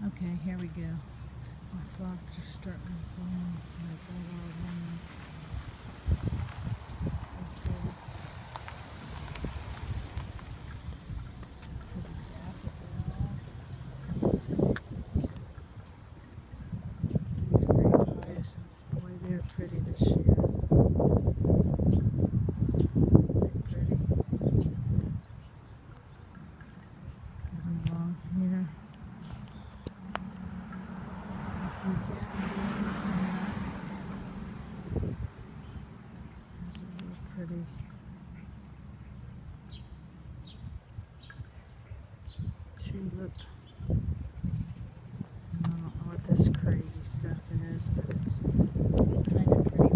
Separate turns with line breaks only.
Okay, here we go. My flocks are starting to bloom, so I got all of them. Pretty daffodils. These great hyacinths, boy, they're pretty this year. They're pretty. Coming along here. A few daffodils coming up. There's a little pretty tulip. I don't know what this crazy stuff is, but it's kind of pretty.